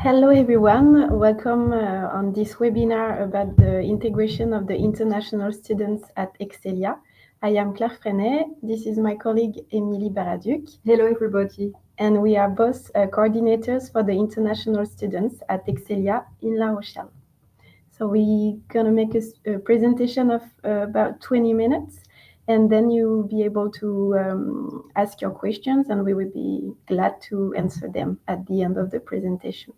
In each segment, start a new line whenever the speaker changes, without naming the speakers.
Hello everyone, welcome on this webinar about the integration of the international students at Excelia. I am Claire Freinet, this is my colleague Émilie Baraduc.
Hello everybody.
And we are both coordinators for the international students at Excelia in La Rochelle. So we're gonna make a presentation of about 20 minutes, and then you'll be able to ask your questions, and we will be glad to answer them at the end of the presentation.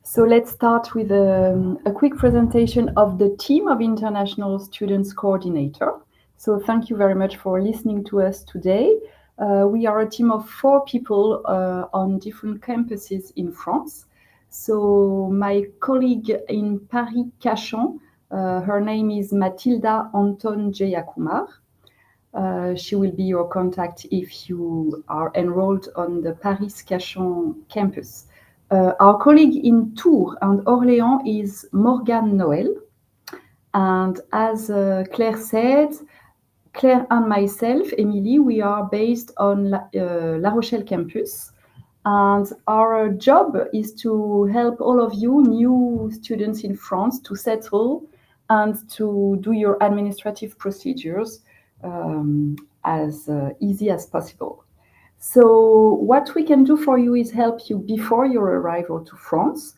So let's start with a quick presentation of the team of International Students Coordinator. So thank you very much for listening to us today. We are a team of 4 people on different campuses in France. So my colleague in Paris Cachan, her name is Mathilda Anton Jayakumar. She will be your contact if you are enrolled on the Paris Cachan campus. Our colleague in Tours and Orléans is Morgane Noël. And as Claire said, Claire and myself, Émilie, we are based on La Rochelle campus. And our job is to help all of you new students in France to settle and to do your administrative procedures as easy as possible. So what we can do for you is help you before your arrival to France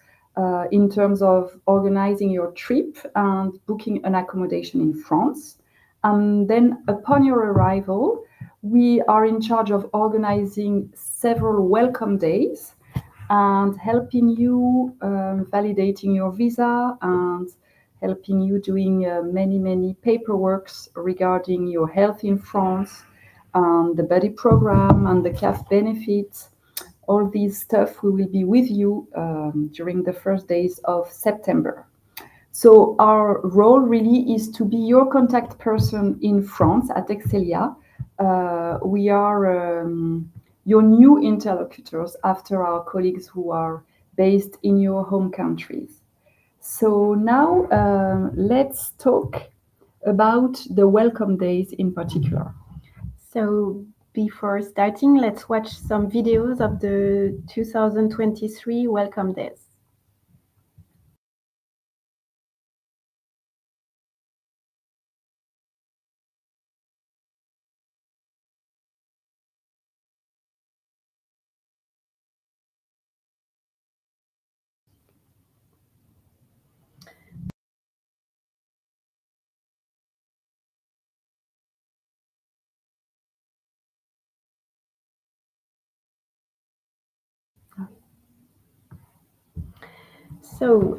in terms of organizing your trip and booking an accommodation in France. And then upon your arrival, we are in charge of organizing several welcome days and helping you validating your visa and helping you doing many paperworks regarding your health in France, the buddy program and the CAF benefits. All these stuff we will be with you during the first days of September. So our role really is to be your contact person in France at Excelia. We are your new interlocutors after our colleagues who are based in your home countries. So now let's talk about the welcome days in particular.
So before starting, let's watch some videos of the 2023 welcome days. So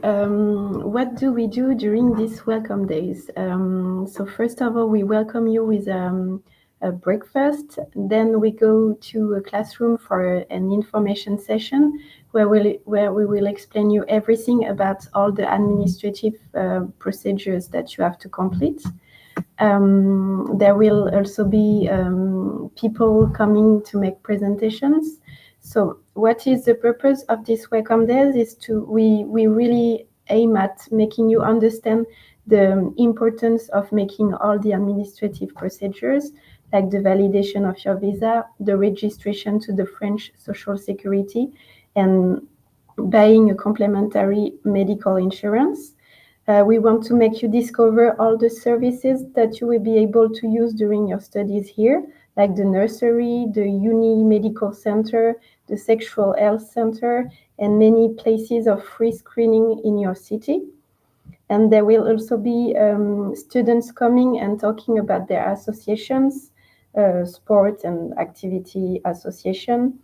what do we do during these welcome days? So first of all, we welcome you with a breakfast. Then we go to a classroom for an information session where we will explain you everything about all the administrative procedures that you have to complete. There will also be people coming to make presentations. So what is the purpose of this welcome days is we really aim at making you understand the importance of making all the administrative procedures, like the validation of your visa, the registration to the French Social Security, and buying a complementary medical insurance. We want to make you discover all the services that you will be able to use during your studies here, like the nursery, the uni medical center, the sexual health center, and many places of free screening in your city. And there will also be students coming and talking about their associations, sport and activity association.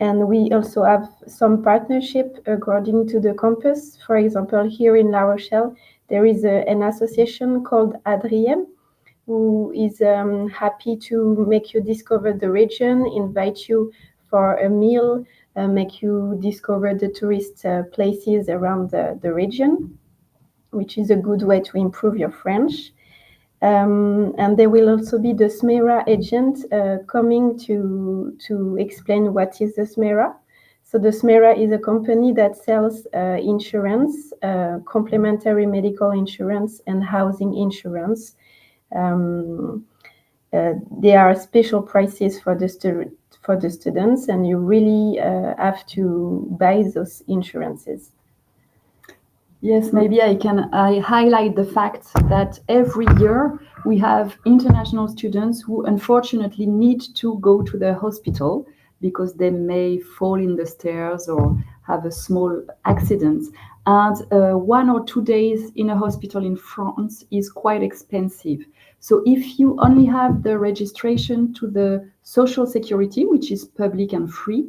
And we also have some partnership according to the campus. For example, here in La Rochelle, there is an association called Adriem, who is happy to make you discover the region, invite you for a meal, make you discover the tourist places around the region, which is a good way to improve your French. And there will also be the SMERA agent coming to explain what is the SMERA. So the SMERA is a company that sells insurance, complementary medical insurance, and housing insurance. There are special prices for for the students, and you really have to buy those insurances.
Yes, maybe I highlight the fact that every year we have international students who unfortunately need to go to the hospital because they may fall in the stairs or have a small accident. And 1 or 2 days in a hospital in France is quite expensive. So if you only have the registration to the Social Security, which is public and free,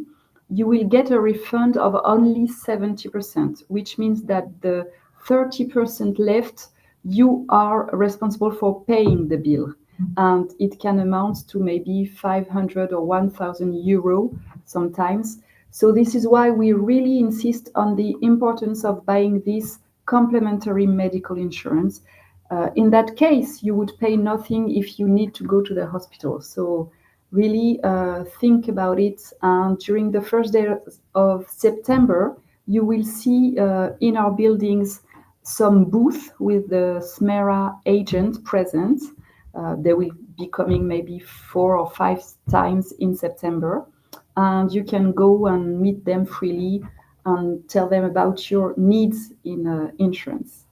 you will get a refund of only 70%, which means that the 30% left, you are responsible for paying the bill. And it can amount to maybe 500 or 1,000 euro sometimes. So this is why we really insist on the importance of buying this complementary medical insurance. In that case, you would pay nothing if you need to go to the hospital. So really think about it. And during the first day of September, you will see in our buildings some booth with the SMERA agent present. They will be coming maybe 4 or 5 times in September. And you can go and meet them freely and tell them about your needs in insurance.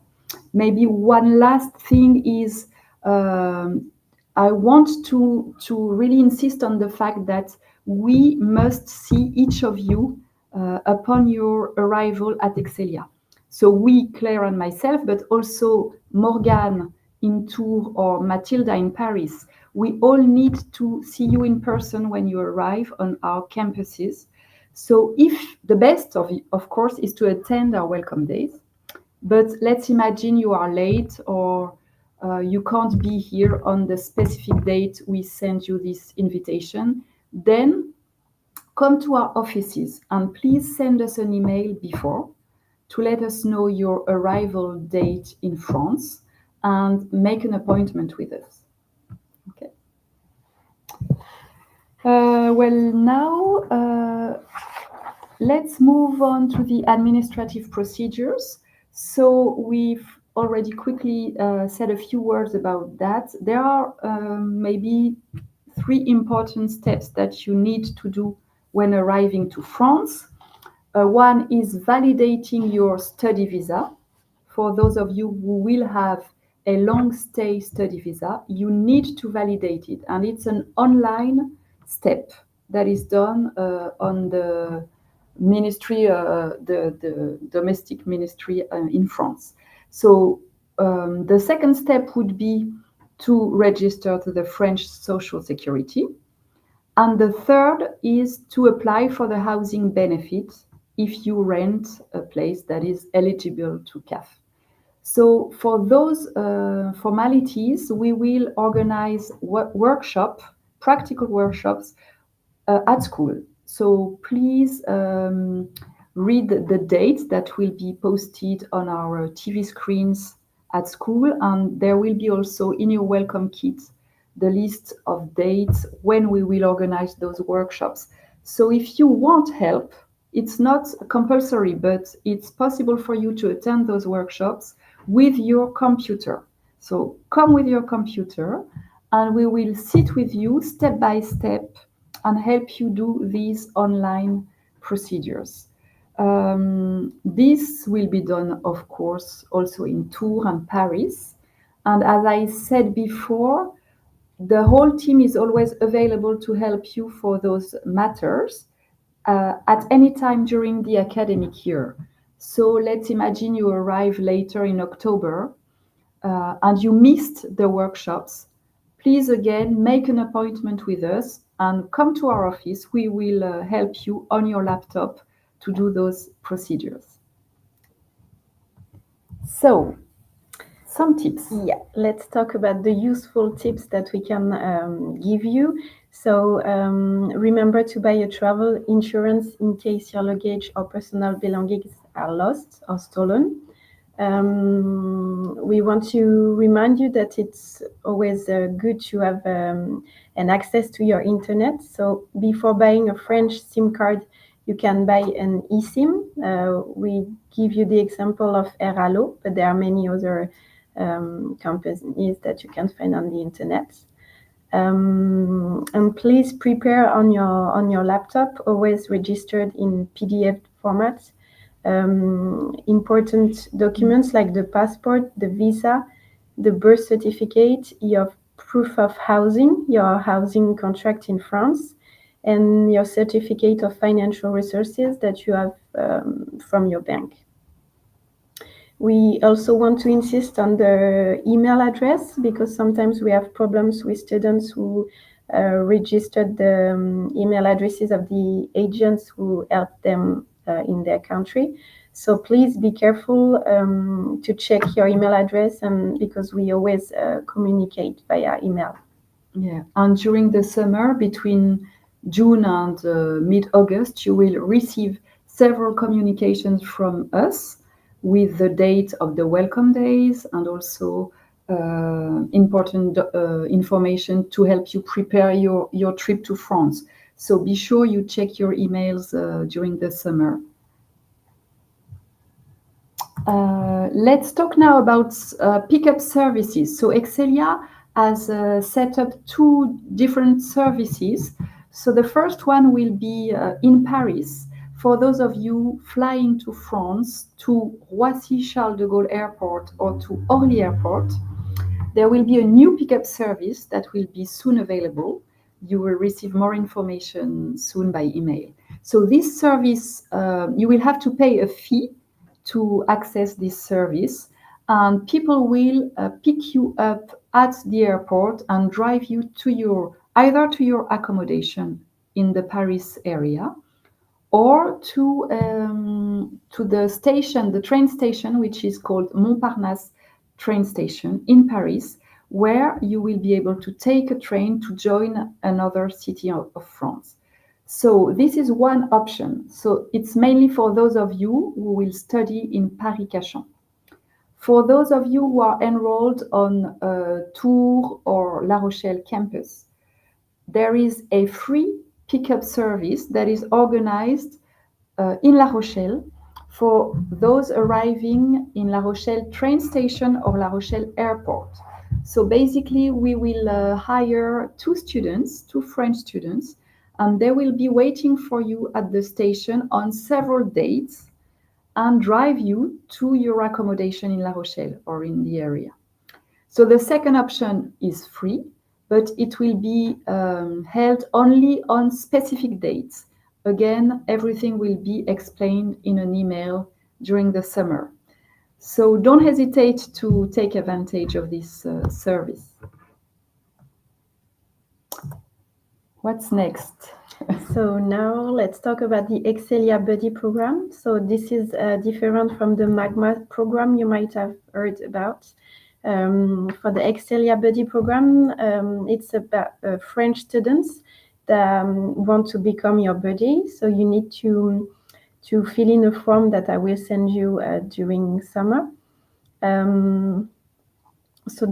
Maybe one last thing is I want to really insist on the fact that we must see each of you upon your arrival at Excelia. So we, Claire and myself, but also Morgane in Tours or Mathilda in Paris, we all need to see you in person when you arrive on our campuses. So if the best of course, is to attend our welcome days. But let's imagine you are late or you can't be here on the specific date we send you this invitation. Then come to our offices and please send us an email before to let us know your arrival date in France and make an appointment with us. Okay. Now let's move on to the administrative procedures. So we've already quickly said a few words about that. There are maybe 3 important steps that you need to do when arriving to France. One is validating your study visa. For those of you who will have a long stay study visa, you need to validate it. And it's an online step that is done on the ministry, the domestic ministry in France. So the second step would be to register to the French Social Security. And the third is to apply for the housing benefit if you rent a place that is eligible to CAF. So for those formalities, we will organize practical workshops at school. So please read the dates that will be posted on our TV screens at school, and there will be also in your welcome kit the list of dates when we will organize those workshops. So if you want help, it's not compulsory, but it's possible for you to attend those workshops with your computer. So come with your computer and we will sit with you step by step and help you do these online procedures. This will be done, of course, also in Tours and Paris. And as I said before, the whole team is always available to help you for those matters at any time during the academic year. So let's imagine you arrive later in October and you missed the workshops. Please again make an appointment with us and come to our office. We will help you on your laptop to do those procedures. So, some tips.
Yeah, let's talk about the useful tips that we can give you. So remember to buy a travel insurance in case your luggage or personal belongings are lost or stolen. We want to remind you that it's always good to have an access to your internet. So before buying a French SIM card, you can buy an eSIM. We give you the example of Airalo, but there are many other companies that you can find on the internet. And please prepare on your laptop, always registered in PDF format, important documents like the passport, the visa, the birth certificate, your proof of housing, your housing contract in France, and your certificate of financial resources that you have from your bank. We also want to insist on the email address, because sometimes we have problems with students who registered the email addresses of the agents who help them in their country. So please be careful to check your email address, and because we always communicate via email.
Yeah, and during the summer, between June and mid-August, you will receive several communications from us with the date of the welcome days, and also important information to help you prepare your trip to France. So be sure you check your emails during the summer. Let's talk now about pickup services. So Excelia has set up two different services. So the first one will be in Paris. For those of you flying to France, to Roissy-Charles de Gaulle Airport or to Orly Airport, there will be a new pickup service that will be soon available. You will receive more information soon by email. So this service, you will have to pay a fee to access this service, and people will pick you up at the airport and drive you to either to your accommodation in the Paris area, or to the station, the train station, which is called Montparnasse train station in Paris, where you will be able to take a train to join another city of France. So this is one option. So it's mainly for those of you who will study in Paris-Cachan. For those of you who are enrolled on Tours or La Rochelle campus, there is a free pickup service that is organized in La Rochelle for those arriving in La Rochelle train station or La Rochelle airport. So basically, we will hire two French students, and they will be waiting for you at the station on several dates and drive you to your accommodation in La Rochelle or in the area. So the second option is free, but it will be held only on specific dates. Again, everything will be explained in an email during the summer. So don't hesitate to take advantage of this service. What's next?
So now let's talk about the Excelia Buddy program. So this is different from the Magma program you might have heard about. For the Excelia Buddy program, it's about French students that want to become your buddy. So you need to fill in a form that I will send you during summer. So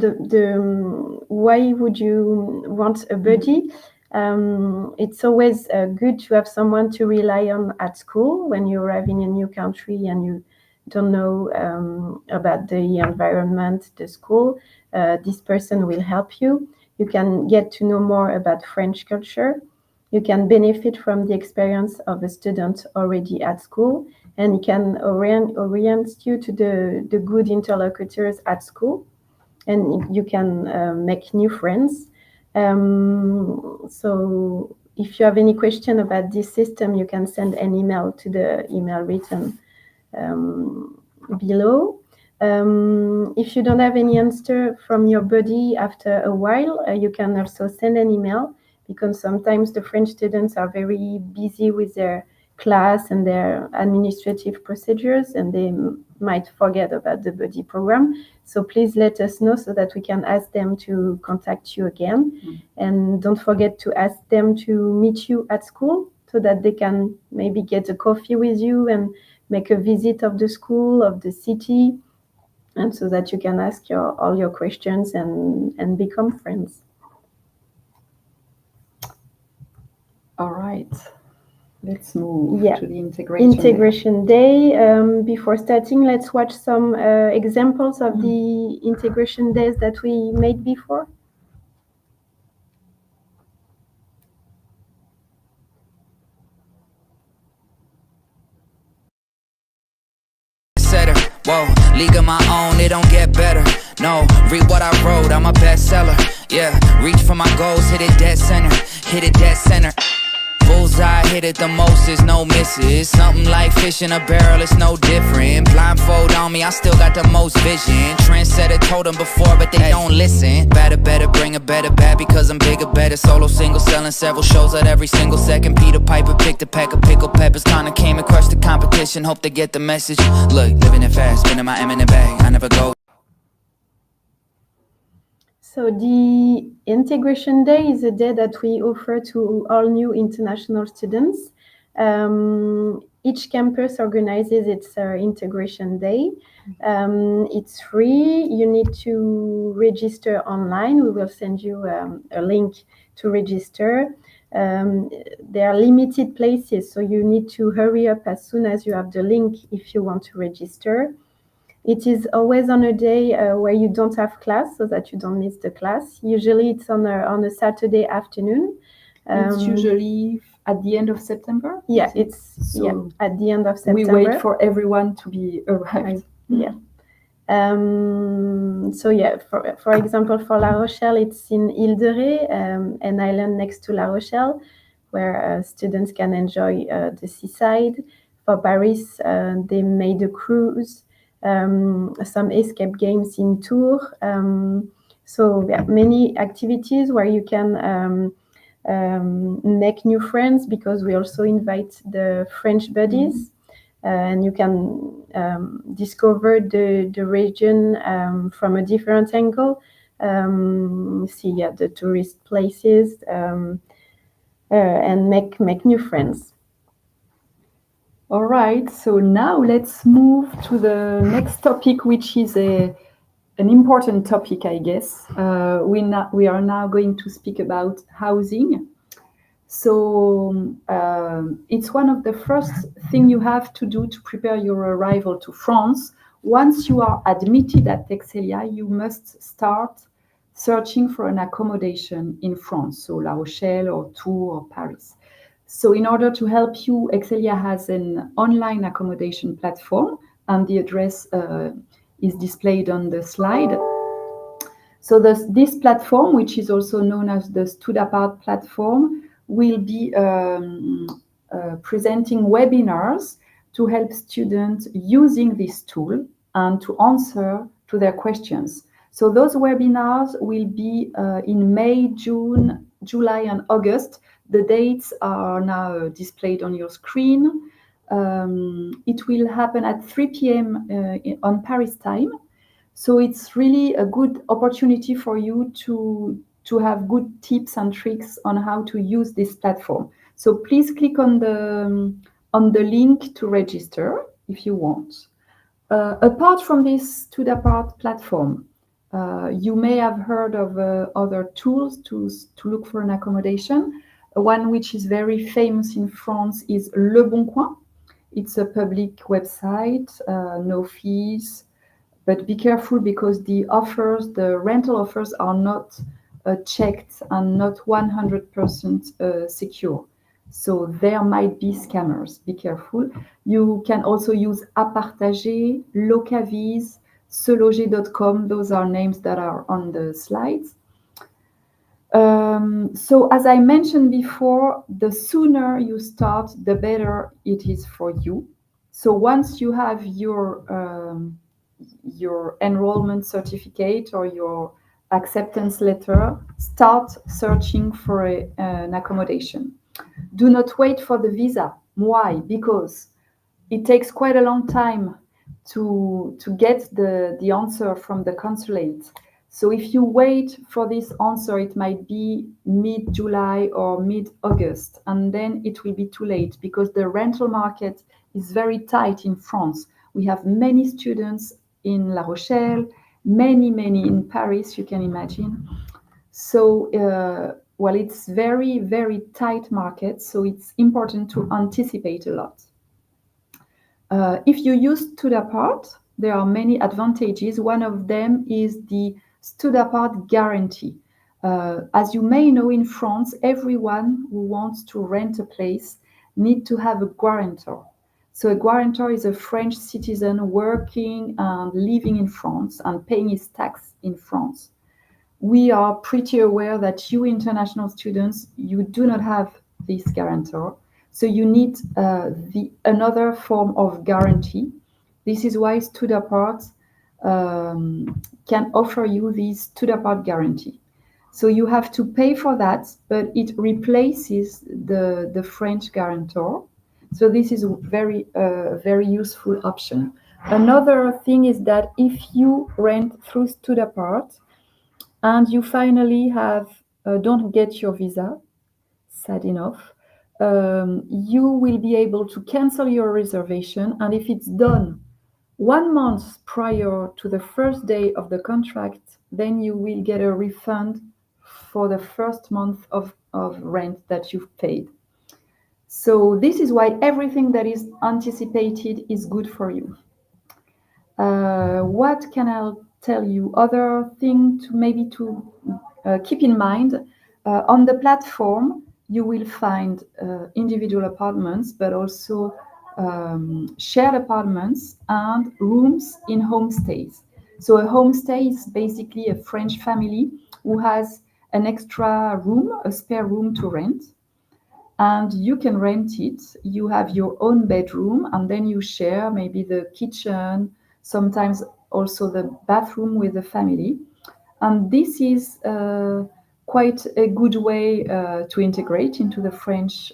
why would you want a buddy? It's always good to have someone to rely on at school when you arrive in a new country and you don't know about the environment, the school. This person will help you. You can get to know more about French culture. You can benefit from the experience of a student already at school, and it can orient you to the good interlocutors at school, and you can make new friends. So if you have any question about this system, you can send an email to the email written below. If you don't have any answer from your buddy after a while, you can also send an email, because sometimes the French students are very busy with their class and their administrative procedures, and they might forget about the buddy program. So please let us know so that we can ask them to contact you again. And don't forget to ask them to meet you at school so that they can maybe get a coffee with you and make a visit of the school, of the city, and so that you can ask all your questions and become friends.
All right. Let's move to the
Integration Day. Before starting, let's watch some examples of the integration days that we made before.
Whoa, league of my own, it don't get better. No, read what I wrote, I'm a bestseller. Yeah, reach for my goals, hit it dead center. Hit it dead center. Bullseye, hit it the most, there's no misses. Something like fish in a barrel, it's no different. Blindfold on me, I still got the most vision. Trendsetter told them before, but they don't listen. Better, bring a better bad because I'm bigger, better. Solo single, selling several shows at every single second. Peter Piper picked a pack of pickled peppers. Kinda came and crushed the competition, hope they get the message. Look, living it fast, spinning my M in the bag, I never go.
So the Integration Day is a day that we offer to all new international students. Each campus organizes its Integration Day. It's free. You need to register online. We will send you a link to register. There are limited places, so you need to hurry up as soon as you have the link if you want to register. It is always on a day where you don't have class, so that you don't miss the class. Usually it's on a Saturday afternoon.
It's usually at the end of September?
Yeah, at the end of September.
We wait for everyone to be arrived.
Yeah. So yeah, for example, for La Rochelle, it's in Ile de Ré, an island next to La Rochelle, where students can enjoy the seaside. For Paris, they made a cruise. Some escape games in Tours. So yeah, many activities where you can make new friends, because we also invite the French buddies, and you can discover the region from a different angle, see the tourist places, and make new friends.
All right, so now let's move to the next topic, which is an important topic, I guess. We are now going to speak about housing. So it's one of the first things you have to do to prepare your arrival to France. Once you are admitted at Excelia, you must start searching for an accommodation in France, so La Rochelle or Tours or Paris. So in order to help you, Excelia has an online accommodation platform, and the address is displayed on the slide. So this platform, which is also known as the Studapart platform, will be presenting webinars to help students using this tool and to answer to their questions. So those webinars will be in May, June, July, and August. The dates are now displayed on your screen. It will happen at 3 p.m. On Paris time. So it's really a good opportunity for you to have good tips and tricks on how to use this platform. So please click on the link to register if you want. Apart from this Studapart platform, you may have heard of other tools to look for an accommodation. One which is very famous in France is Le Bon Coin. It's a public website, no fees, but be careful because the rental offers are not checked and not 100% secure. So there might be scammers, be careful. You can also use Apartager, Locaviz, seloger.com. Those are names that are on the slides. So as I mentioned before, the sooner you start, the better it is for you. So once you have your enrollment certificate or your acceptance letter, start searching for an accommodation. Do not wait for the visa. Why? Because it takes quite a long time to get the answer from the consulate. So if you wait for this answer, it might be mid-July or mid-August, and then it will be too late because the rental market is very tight in France. We have many students in La Rochelle, many in Paris, you can imagine. So, it's very, very tight market, so it's important to anticipate a lot. If you use Studapart, there are many advantages. One of them is the Studapart guarantee. As you may know, in France, everyone who wants to rent a place needs to have a guarantor. So a guarantor is a French citizen working and living in France and paying his tax in France. We are pretty aware that you international students, you do not have this guarantor. So you need another form of guarantee. This is why Studapart can offer you this Studapart guarantee. So you have to pay for that, but it replaces the French guarantor. So this is a very useful option. Another thing is that if you rent through Studapart and you finally don't get your visa, sad enough, you will be able to cancel your reservation, and if it's done 1 month prior to the first day of the contract, then you will get a refund for the first month of rent that you've paid. So this is why everything that is anticipated is good for you. What can I tell you? Other thing to keep in mind, on the platform, you will find individual apartments, but also shared apartments and rooms in homestays. So a homestay is basically a French family who has an extra room, a spare room to rent. And you can rent it. You have your own bedroom, and then you share maybe the kitchen, sometimes also the bathroom with the family. And this is quite a good way to integrate into the French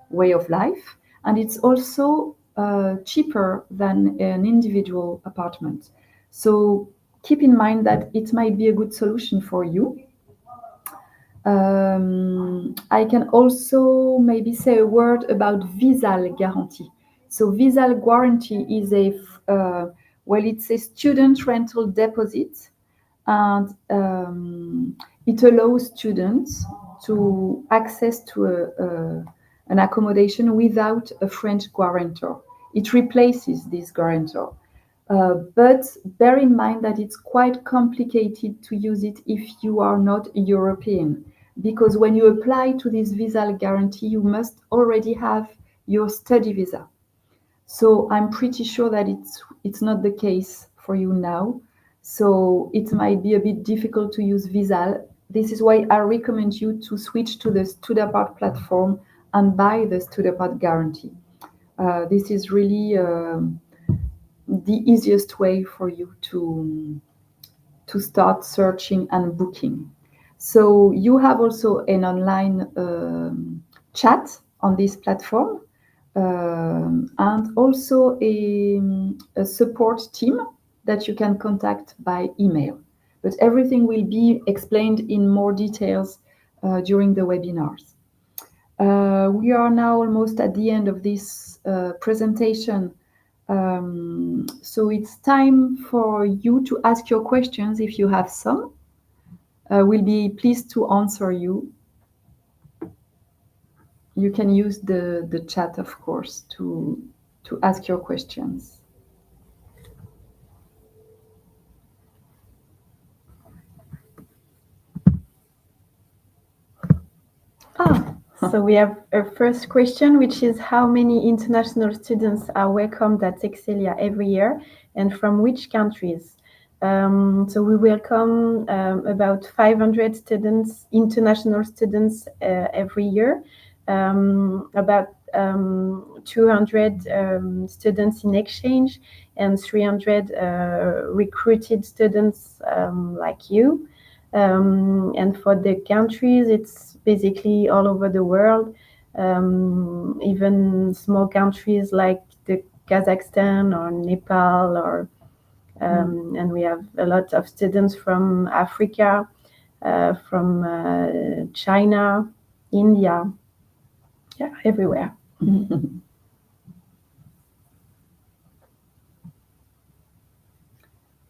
way of life. And it's also cheaper than an individual apartment. So keep in mind that it might be a good solution for you. I can also maybe say a word about Visal guarantee. So Visal guarantee is it's a student rental deposit, and it allows students to access to an accommodation without a French guarantor. It replaces this guarantor. But bear in mind that it's quite complicated to use it if you are not European, because when you apply to this visa guarantee, you must already have your study visa. So I'm pretty sure that it's not the case for you now. So it might be a bit difficult to use Visal. This is why I recommend you to switch to the Studapart platform and buy the Studapart guarantee. This is really the easiest way for you to start searching and booking. So you have also an online chat on this platform, and also a support team that you can contact by email. But everything will be explained in more details during the webinars. We are now almost at the end of this presentation. So it's time for you to ask your questions if you have some. We'll be pleased to answer you. You can use the chat, of course, to ask your questions.
So we have a first question, which is how many international students are welcomed at Excelia every year, and from which countries? So we welcome about 500 students, international students every year, about 200 students in exchange, and 300 recruited students like you. And for the countries, it's basically all over the world, even small countries like the Kazakhstan or Nepal, or and we have a lot of students from Africa, from China, India, everywhere.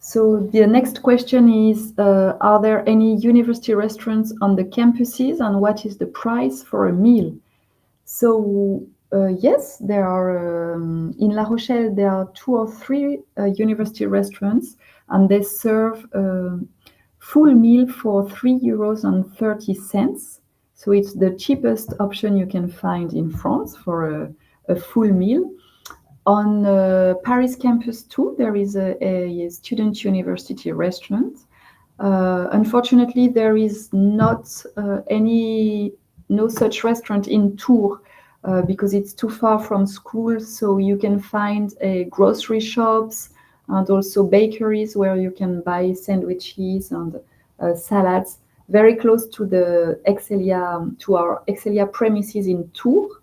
So the next question is, are there any university restaurants on the campuses, and what is the price for a meal? So yes, there are, in La Rochelle, there are 2 or 3 university restaurants, and they serve full meal for €3.30. So it's the cheapest option you can find in France for a full meal. On Paris Campus 2, there is a student university restaurant. Unfortunately, there is not no such restaurant in Tours because it's too far from school. So you can find grocery shops and also bakeries where you can buy sandwiches and salads very close to the Excelia, to our Excelia premises in Tours.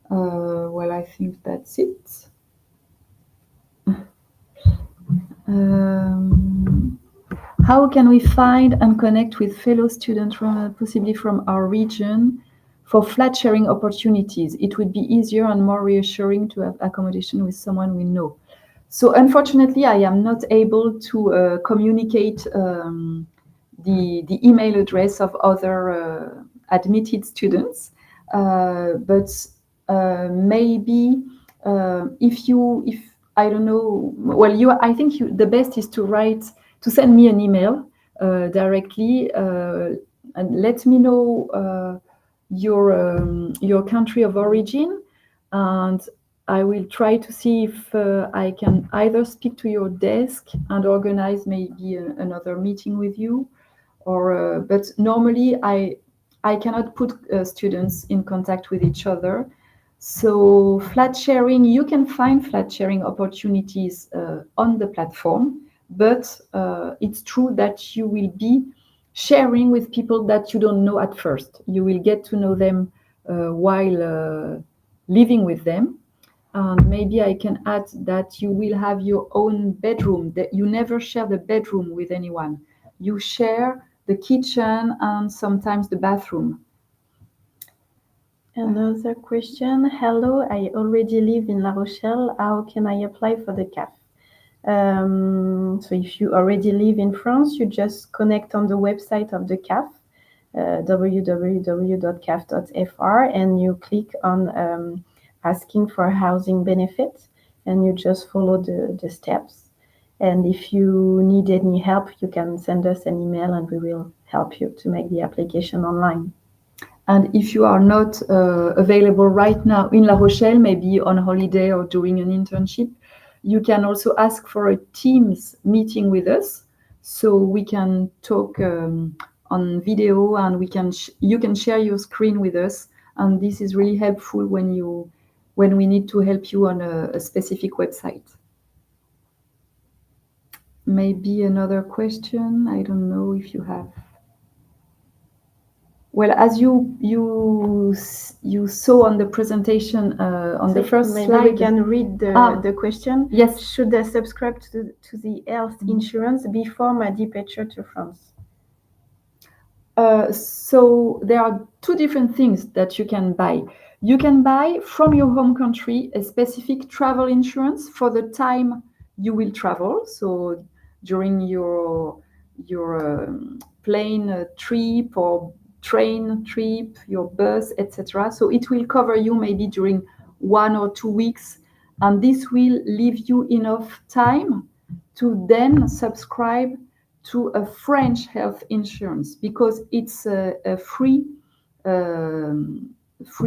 Well, I think that's it. How can we find and connect with fellow students possibly from our region for flat sharing opportunities? It would be easier and more reassuring to have accommodation with someone we know. So unfortunately, I am not able to communicate the email address of other admitted students, but maybe if I don't know, well, I think the best is to send me an email directly and let me know your country of origin, and I will try to see if I can either speak to your desk and organize maybe another meeting with you, or but normally I cannot put students in contact with each other. So flat sharing, you can find flat sharing opportunities on the platform, but it's true that you will be sharing with people that you don't know at first. You will get to know them while living with them. And maybe I can add that you will have your own bedroom, that you never share the bedroom with anyone. You share the kitchen and sometimes the bathroom.
Another question. Hello, I already live in La Rochelle. How can I apply for the CAF? So if you already live in France, you just connect on the website of the CAF, www.caf.fr, and you click on asking for housing benefit, and you just follow the steps. And if you need any help, you can send us an email and we will help you to make the application online.
And if you are not available right now in La Rochelle, maybe on holiday or during an internship, you can also ask for a Teams meeting with us, so we can talk on video, and you can share your screen with us. And this is really helpful when we need to help you on a specific website. Maybe another question. I don't know if you have. Well, as you saw on the presentation on the first
maybe
slide,
we can read the question.
Yes.
Should I subscribe to the health insurance before my departure to France?
So there are two different things that you can buy. You can buy from your home country a specific travel insurance for the time you will travel. So during your plane trip or train trip, your bus, etc. So it will cover you maybe during 1 or 2 weeks, and this will leave you enough time to then subscribe to a French health insurance, because it's a free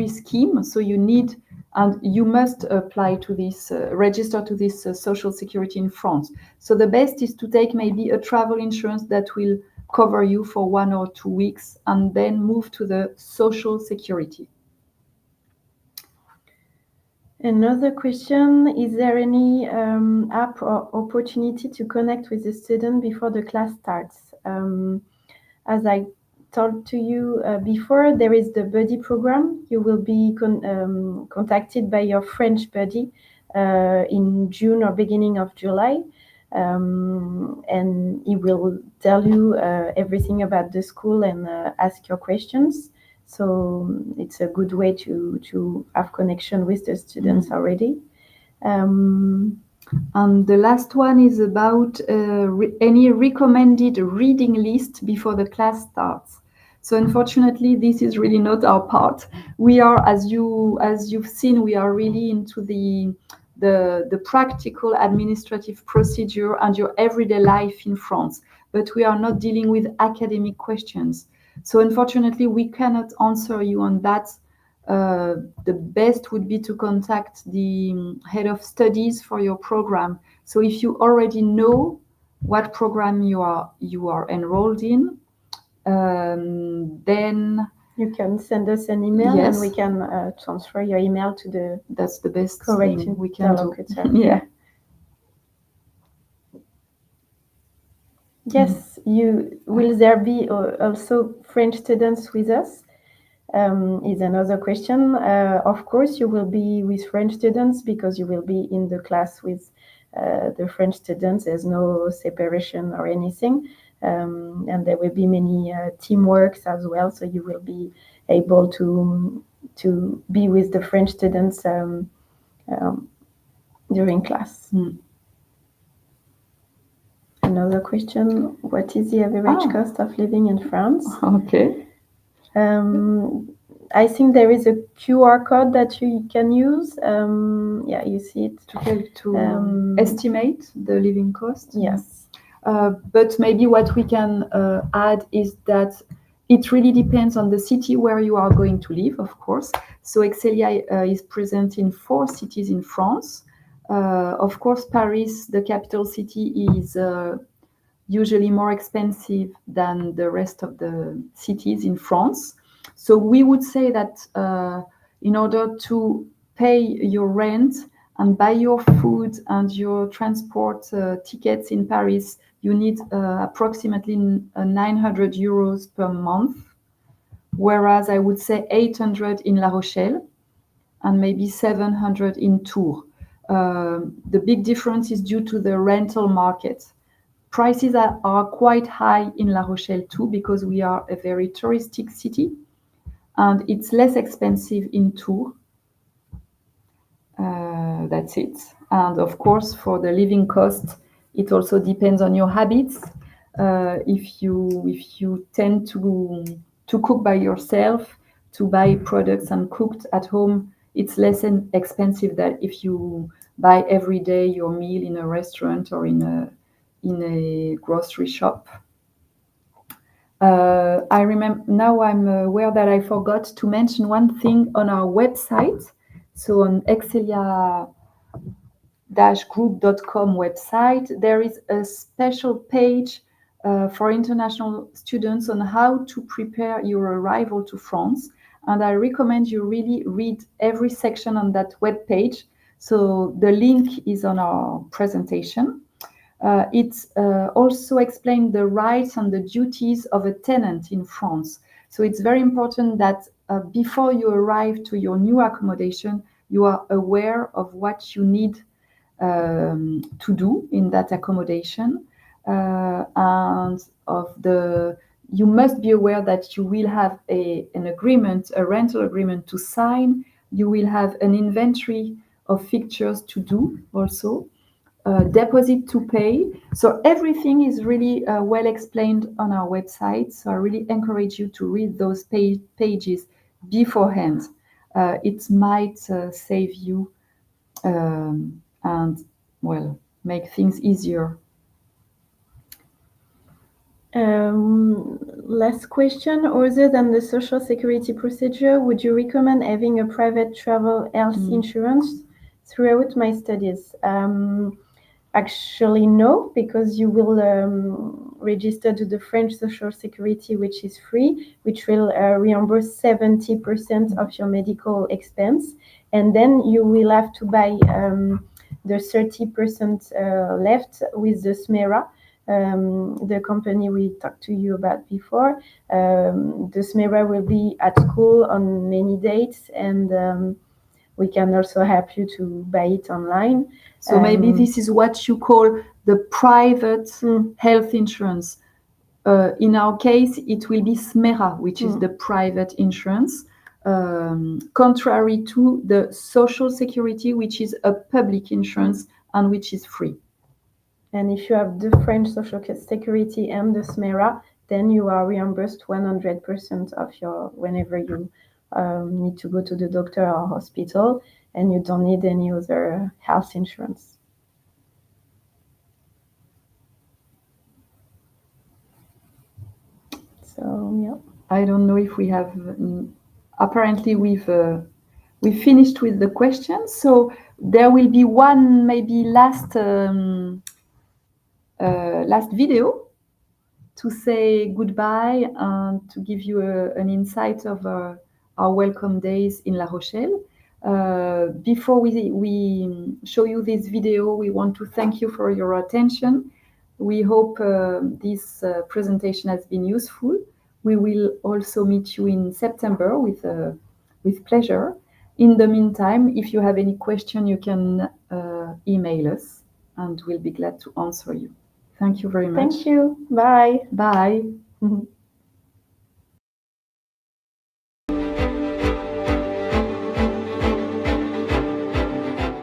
scheme. So you need, and you must apply to this, register to this social security in France. So the best is to take maybe a travel insurance that will cover you for 1 or 2 weeks and then move to the social security.
Another question, is there any app or opportunity to connect with the student before the class starts? As I told to you before, there is the buddy program. You will be contacted by your French buddy in June or beginning of July. And he will tell you everything about the school and ask your questions. So it's a good way to have connection with the students already.
And the last one is about any recommended reading list before the class starts. So unfortunately, this is really not our part. We are, as you've seen, we are really into the practical administrative procedure and your everyday life in France, but we are not dealing with academic questions. So unfortunately, we cannot answer you on that the best would be to contact the head of studies for your program. So if you already know what program you are enrolled in, then
you can send us an email,
Yes.
and we can transfer your email to the
that's the best
correct
thing we can do.
interlocutor.
Yeah.
Yes, you will there be also French students with us? Is another question. Of course, you will be with French students because you will be in the class with the French students. There's no separation or anything, and there will be many teamworks as well. So you will be able to be with the French students during class. Another question: what is the average cost of living in France?
Okay.
I think there is a QR code that you can use. Yeah, you see it.
To estimate the living cost.
Yes.
But maybe what we can add is that it really depends on the city where you are going to live, of course. So Excelia is present in 4 cities in France. Of course, Paris, the capital city, is usually more expensive than the rest of the cities in France. So we would say that in order to pay your rent and buy your food and your transport tickets in Paris, you need approximately 900 euros per month, whereas I would say 800 in La Rochelle and maybe 700 in Tours. The big difference is due to the rental market. Prices are quite high in La Rochelle too, because we are a very touristic city, and it's less expensive in Tours. That's it. And of course, for the living cost, it also depends on your habits. If you tend to cook by yourself, to buy products and cooked at home, it's less expensive than if you buy every day your meal in a restaurant or in a grocery shop. I remember now. I'm aware that I forgot to mention one thing on our website. So on excelia-group.com website, there is a special page for international students on how to prepare your arrival to France. And I recommend you really read every section on that web page. So the link is on our presentation. It also explains the rights and the duties of a tenant in France. So it's very important that before you arrive to your new accommodation, you are aware of what you need to do in that accommodation, and you must be aware that you will have an agreement, a rental agreement to sign. You will have an inventory of fixtures to do also. Deposit to pay. So everything is really well explained on our website. So I really encourage you to read those pages beforehand. It might save you and, well, make things easier.
Last question. Other than the social security procedure, would you recommend having a private travel health insurance throughout my studies? Actually, no, because you will register to the French Social Security, which is free, which will reimburse 70% of your medical expense. And then you will have to buy the 30% left with the SMERA, the company we talked to you about before. The SMERA will be at school on many dates, and we can also help you to buy it online.
So maybe this is what you call the private health insurance. In our case, it will be SMERA, which is the private insurance, contrary to the social security, which is a public insurance and which is free.
And if you have the French Social Security and the SMERA, then you are reimbursed 100% of your whenever you need to go to the doctor or hospital, and you don't need any other health insurance. So, yeah.
I don't know if we have apparently we've finished with the questions. So there will be one maybe last video to say goodbye and to give you an insight of our welcome days in La Rochelle. Before we show you this video, we want to thank you for your attention. We hope this presentation has been useful. We will also meet you in September with pleasure. In the meantime, if you have any question, you can email us and we'll be glad to answer you. Thank you very much.
Thank you. Bye.
Bye.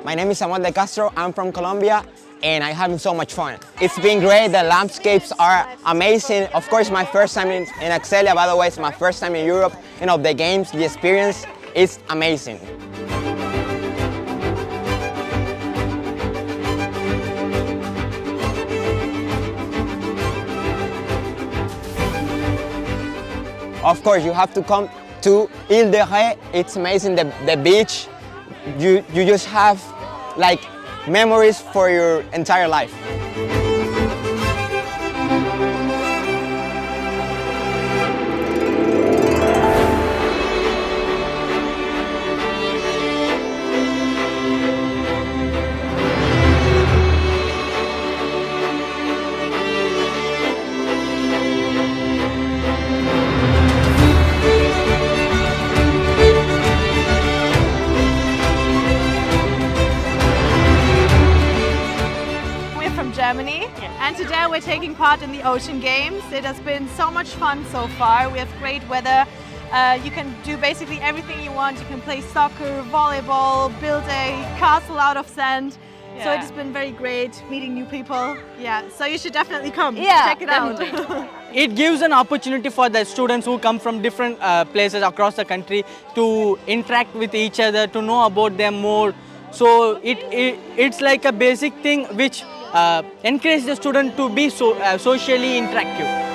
My name is Samuel de Castro, I'm from Colombia and I'm having so much fun. It's been great, the landscapes are amazing. Of course, my first time in Excelia, by the way, it's my first time in Europe. You know, the games, the experience is amazing. Of course, you have to come to Ile de Ré. It's amazing, the beach. You just have like memories for your entire life.
Germany, and today we're taking part in the Ocean Games. It has been so much fun so far. We have great weather. You can do basically everything you want. You can play soccer, volleyball, build a castle out of sand. So it has been very great meeting new people. Yeah, so you should definitely come. Check it out.
It gives an opportunity for the students who come from different places across the country to interact with each other, to know about them more. So it's like a basic thing which encourages the student to be socially interactive.